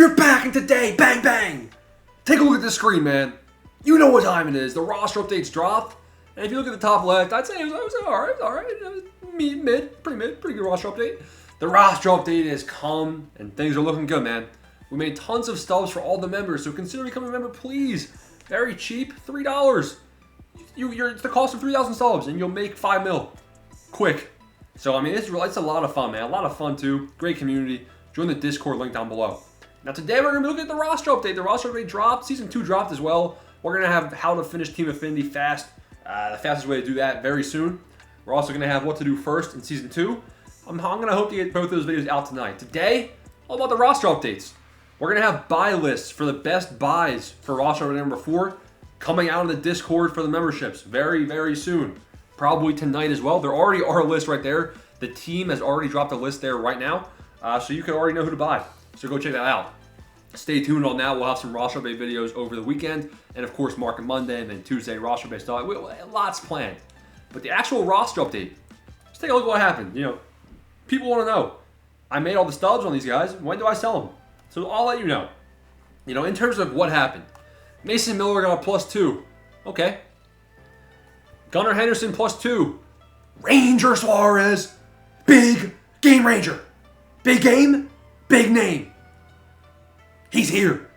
you're back, and today, bang, bang. Take a look at this screen, man. You know what time it is. The roster updates dropped. And if you look at the top left, I'd say it was all right. It was pretty good roster update. The roster update has come, and things are looking good, man. We made tons of stubs for all the members, so consider becoming a member, please. Very cheap, $3. It's the cost of 3,000 stubs, and you'll make 5 mil. Quick. So, I mean, it's a lot of fun, man. A lot of fun, too. Great community. Join the Discord link down below. Now, today we're going to be looking at the roster update. The roster update dropped. Season 2 dropped as well. We're going to have how to finish Team Affinity fast. The fastest way to do that very soon. We're also going to have what to do first in Season 2. I'm going to hope to get both those videos out tonight. Today, all about the roster updates. We're going to have buy lists for the best buys for roster update number 4 coming out in the Discord for the memberships very, very soon. Probably tonight as well. There already are a list right there. The team has already dropped a list there right now. So you can already know who to buy. So go check that out. Stay tuned on that. We'll have some roster update videos over the weekend. And of course, Market Monday and then Tuesday roster update stuff. Lots planned. But the actual roster update, let's take a look at what happened. You know, people want to know. I made all the stubs on these guys. When do I sell them? So I'll let you know. You know, in terms of what happened. Mason Miller got a +2. Okay. Gunnar Henderson +2. Ranger Suarez. Big game ranger. Big game, big name. He's here.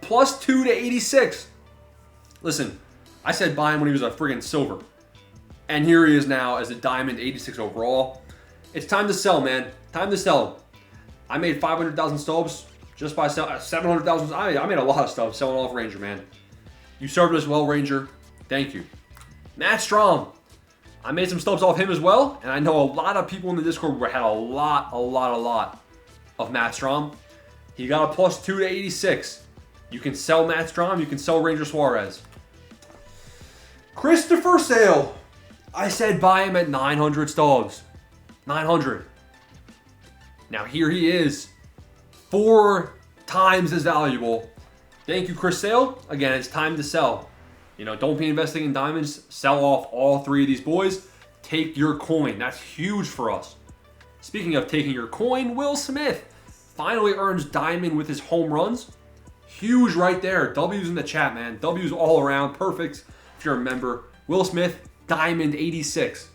+2 to 86. Listen, I said buy him when he was a friggin' silver. And here he is now as a diamond 86 overall. It's time to sell, man. Time to sell. I made 500,000 stubs just by selling 700,000. I made a lot of stubs selling off Ranger, man. You served us well, Ranger. Thank you. Matt Strom. I made some stubs off him as well, and I know a lot of people in the Discord had a lot of Matt Strom. He got a +2 to 86. You can sell Matt Strom, you can sell Ranger Suarez. Christopher Sale. I said buy him at 900 stubs. 900. Now here he is. 4 times as valuable. Thank you, Chris Sale. Again, it's time to sell. You know, don't be investing in diamonds. Sell off all 3 of these boys. Take your coin. That's huge for us. Speaking of taking your coin, Will Smith finally earns diamond with his home runs. Huge right there. W's in the chat, man. W's all around. Perfect if you're a member. Will Smith, diamond 86.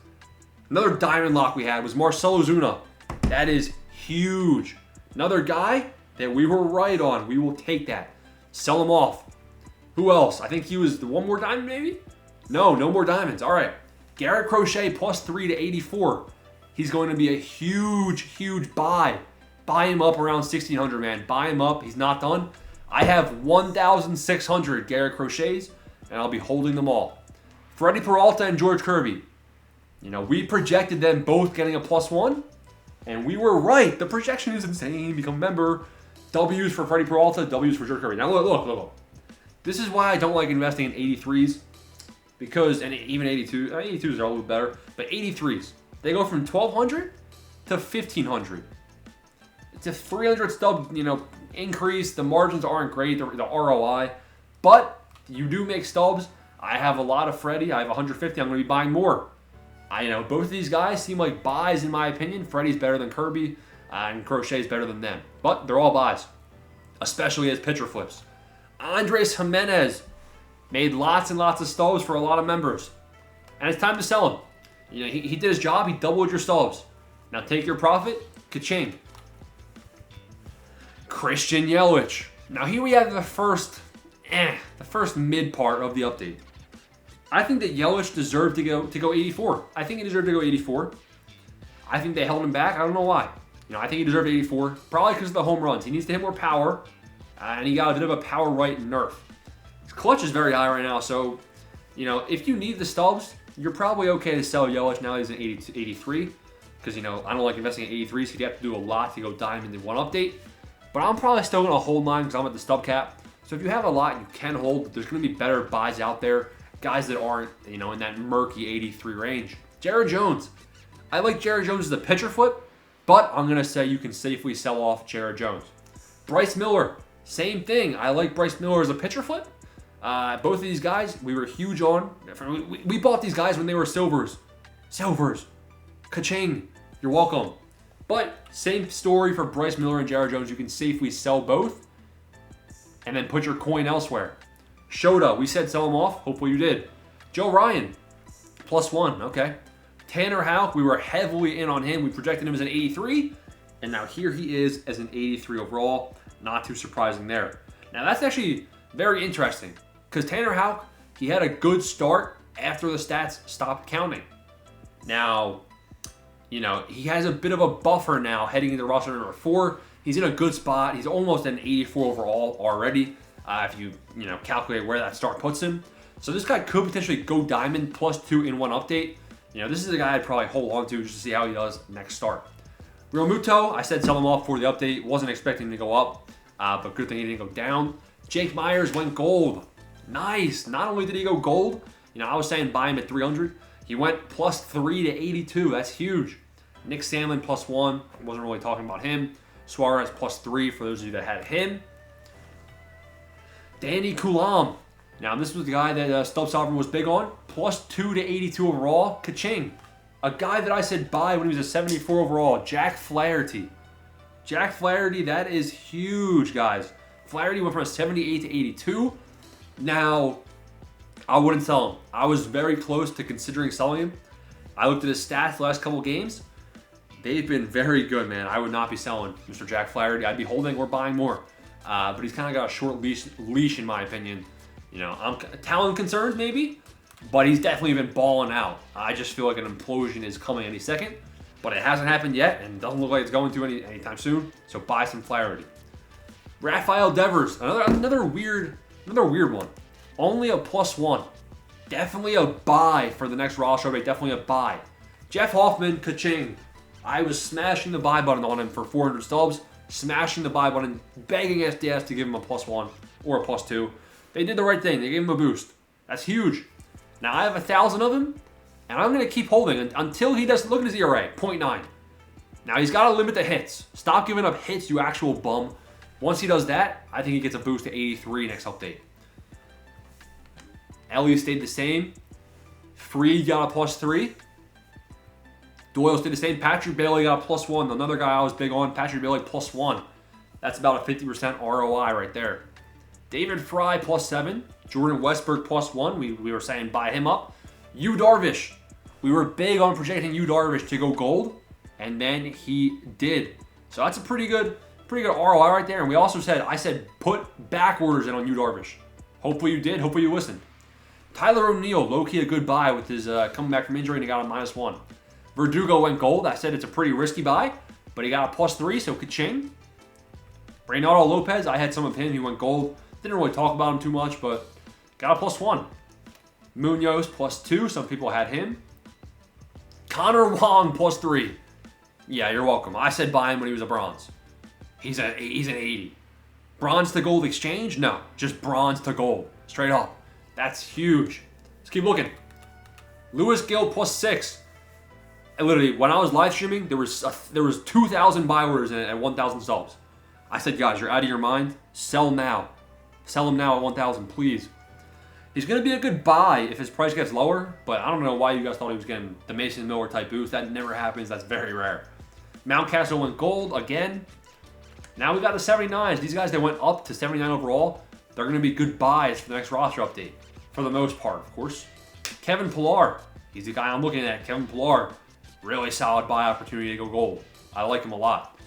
Another diamond lock we had was Marcell Ozuna. That is huge. Another guy that we were right on. We will take that. Sell him off. Who else? I think he was the one more diamond, maybe? No more diamonds. All right. Garrett Crochet +3 to 84. He's going to be a huge buy. Buy him up around 1,600, man. Buy him up. He's not done. I have 1,600 Garrett Crochets, and I'll be holding them all. Freddie Peralta and George Kirby. You know, we projected them both getting a +1, and we were right. The projection is insane. Become a member. W's for Freddie Peralta, W's for George Kirby. Now look. This is why I don't like investing in 83s, because, and even 82s, 82s are a little bit better, but 83s, they go from 1,200 to 1,500. It's a 300 stub, increase. The margins aren't great, the ROI, but you do make stubs. I have a lot of Freddie. I have 150. I'm going to be buying more. Both of these guys seem like buys in my opinion. Freddie's better than Kirby, and Crochet's better than them, but they're all buys, especially as pitcher flips. Andres Jimenez made lots and lots of stubs for a lot of members. And it's time to sell him. He did his job. He doubled your stubs. Now take your profit. Ka-ching. Christian Yelich. Now here we have the first mid part of the update. I think that Yelich deserved to go 84. I think he deserved to go 84. I think they held him back. I don't know why. I think he deserved 84. Probably because of the home runs. He needs to hit more power. And he got a bit of a power right nerf. His clutch is very high right now, so, if you need the stubs, you're probably okay to sell Yelich now he's an 83, because, I don't like investing in 83s, so you have to do a lot to go diamond in one update. But I'm probably still going to hold mine because I'm at the stub cap. So if you have a lot, you can hold, but there's going to be better buys out there, guys that aren't, in that murky 83 range. Jared Jones. I like Jared Jones as a pitcher flip, but I'm going to say you can safely sell off Jared Jones. Bryce Miller. Same thing. I like Bryce Miller as a pitcher flip. Both of these guys, we were huge on. We bought these guys when they were silvers. Silvers. Ka-ching. You're welcome. But same story for Bryce Miller and Jared Jones. You can safely sell both and then put your coin elsewhere. Shota, we said sell him off. Hopefully you did. Joe Ryan, +1. Okay. Tanner Houck, we were heavily in on him. We projected him as an 83. And now here he is as an 83 overall. Not too surprising there. Now that's actually very interesting. Because Tanner Houck, he had a good start after the stats stopped counting. Now, you know, he has a bit of a buffer now heading into roster number 4. He's in a good spot. He's almost an 84 overall already, if you calculate where that start puts him. So this guy could potentially go diamond +2 in one update. You know, this is a guy I'd probably hold on to just to see how he does next start. Real Muto, I said sell him off for the update. Wasn't expecting him to go up, but good thing he didn't go down. Jake Myers went gold. Nice. Not only did he go gold, you know, I was saying buy him at 300. He went +3 to 82. That's huge. Nick Sandlin +1. Wasn't really talking about him. Suarez +3 for those of you that had him. Danny Coulomb. Now, this was the guy that Stub Sovereign was big on. +2 to 82 overall. Ka-ching. A guy that I said buy when he was a 74 overall. Jack Flaherty. Jack Flaherty, that is huge, guys. Flaherty went from a 78 to 82. Now, I wouldn't sell him. I was very close to considering selling him. I looked at his stats the last couple games. They've been very good, man. I would not be selling Mr. Jack Flaherty. I'd be holding or buying more. But he's kind of got a short leash, in my opinion. You know, talent concerns maybe, but he's definitely been balling out. I just feel like an implosion is coming any second, but it hasn't happened yet, and doesn't look like it's going to anytime soon. So buy some Flaherty. Rafael Devers, another weird one. Only a +1. Definitely a buy for the next roster update. Definitely a buy. Jeff Hoffman, ka-ching. I was smashing the buy button on him for 400 stubs. Smashing the buy button, begging SDS to give him a +1 or a +2. They did the right thing. They gave him a boost. That's huge. Now I have 1,000 of him, and I'm going to keep holding until he does. Look at his ERA, 0.9. Now he's got to limit the hits. Stop giving up hits, you actual bum. Once he does that, I think he gets a boost to 83 next update. Elliott stayed the same. Freed got a +3. Doyle stayed the same. Patrick Bailey got a +1. Another guy I was big on, Patrick Bailey +1. That's about a 50% ROI right there. David Fry +7. Jordan Westberg +1. We were saying buy him up. Yu Darvish. We were big on projecting Yu Darvish to go gold, and then he did. So that's a pretty good ROI right there. And we also said, I said put back orders in on Yu Darvish. Hopefully you did. Hopefully you listened. Tyler O'Neill, low-key a good buy with his coming back from injury, and he got a -1. Verdugo went gold. I said it's a pretty risky buy, but he got a +3, so ka-ching. Reynaldo Lopez, I had some of him. He went gold. Didn't really talk about him too much, but got a +1. Munoz +2. Some people had him. Connor Wong +3. Yeah, you're welcome. I said buy him when he was a bronze. He's an 80. Bronze to gold exchange? No, just bronze to gold. Straight up. That's huge. Let's keep looking. Lewis Gill +6. And literally, when I was live streaming, there was 2,000 buy orders in it at 1,000 subs. I said, guys, you're out of your mind. Sell now. Sell him now at 1,000, please. He's going to be a good buy if his price gets lower, but I don't know why you guys thought he was getting the Mason Miller type boost. That never happens. That's very rare. Mountcastle went gold again. Now we got the 79s. These guys that went up to 79 overall, they're going to be good buys for the next roster update. For the most part, of course. Kevin Pillar. He's the guy I'm looking at. Kevin Pillar. Really solid buy opportunity to go gold. I like him a lot.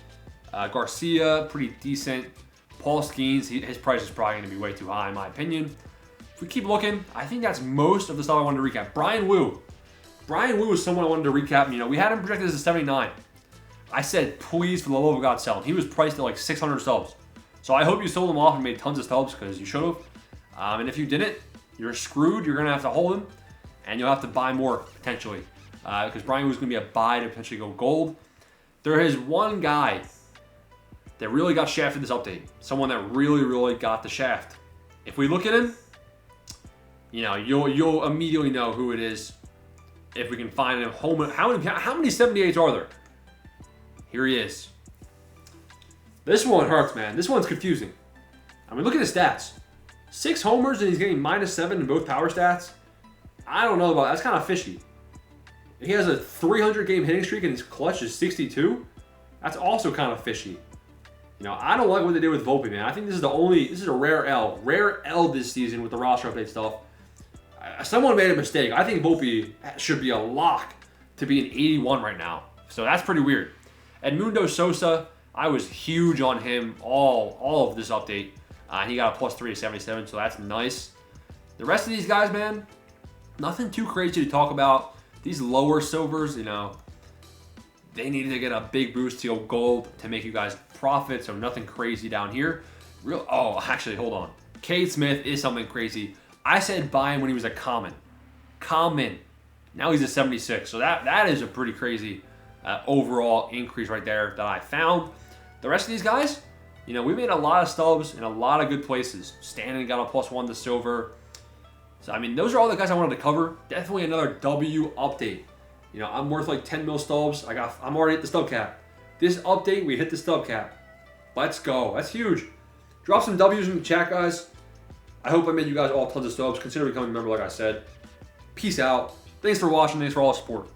Garcia, pretty decent. Paul Skeens, his price is probably going to be way too high in my opinion. If we keep looking, I think that's most of the stuff I wanted to recap. Brian Wu. Brian Wu is someone I wanted to recap. You know, we had him projected as a 79. I said, please, for the love of God, sell him. He was priced at like 600 subs. So I hope you sold him off and made tons of stubs because you should have. And if you didn't, you're screwed. You're going to have to hold him. And you'll have to buy more, potentially. Because Brian Wu is going to be a buy to potentially go gold. There is one guy that really got shafted this update. Someone that really, really got the shaft. If we look at him, you know, you'll immediately know who it is if we can find him. How many 78s are there? Here he is. This one hurts, man. This one's confusing. I mean, look at his stats. 6 homers and he's getting -7 in both power stats. I don't know about that. That's kind of fishy. He has a 300 game hitting streak and his clutch is 62. That's also kind of fishy. You know, I don't like what they did with Volpe, man. I think this is a rare L. Rare L this season with the roster update stuff. Someone made a mistake. I think Volpe should be a lock to be an 81 right now. So that's pretty weird. Edmundo Sosa, I was huge on him all of this update. He got a plus 3 to 77, so that's nice. The rest of these guys, man, nothing too crazy to talk about. These lower silvers, you know, they needed to get a big boost to go gold to make you guys profit, so nothing crazy down here. Actually, hold on. Cade Smith is something crazy. I said buy him when he was a common. Now he's a 76, so that is a pretty crazy overall increase right there that I found. The rest of these guys, you know, we made a lot of stubs in a lot of good places. Stanton got a plus 1 to silver. So, I mean, those are all the guys I wanted to cover. Definitely another W update. You know, I'm worth like 10 mil stubs. I'm already at the stub cap. This update, we hit the stub cap. Let's go. That's huge. Drop some W's in the chat, guys. I hope I made you guys all tons of stubs. Consider becoming a member, like I said. Peace out. Thanks for watching. Thanks for all the support.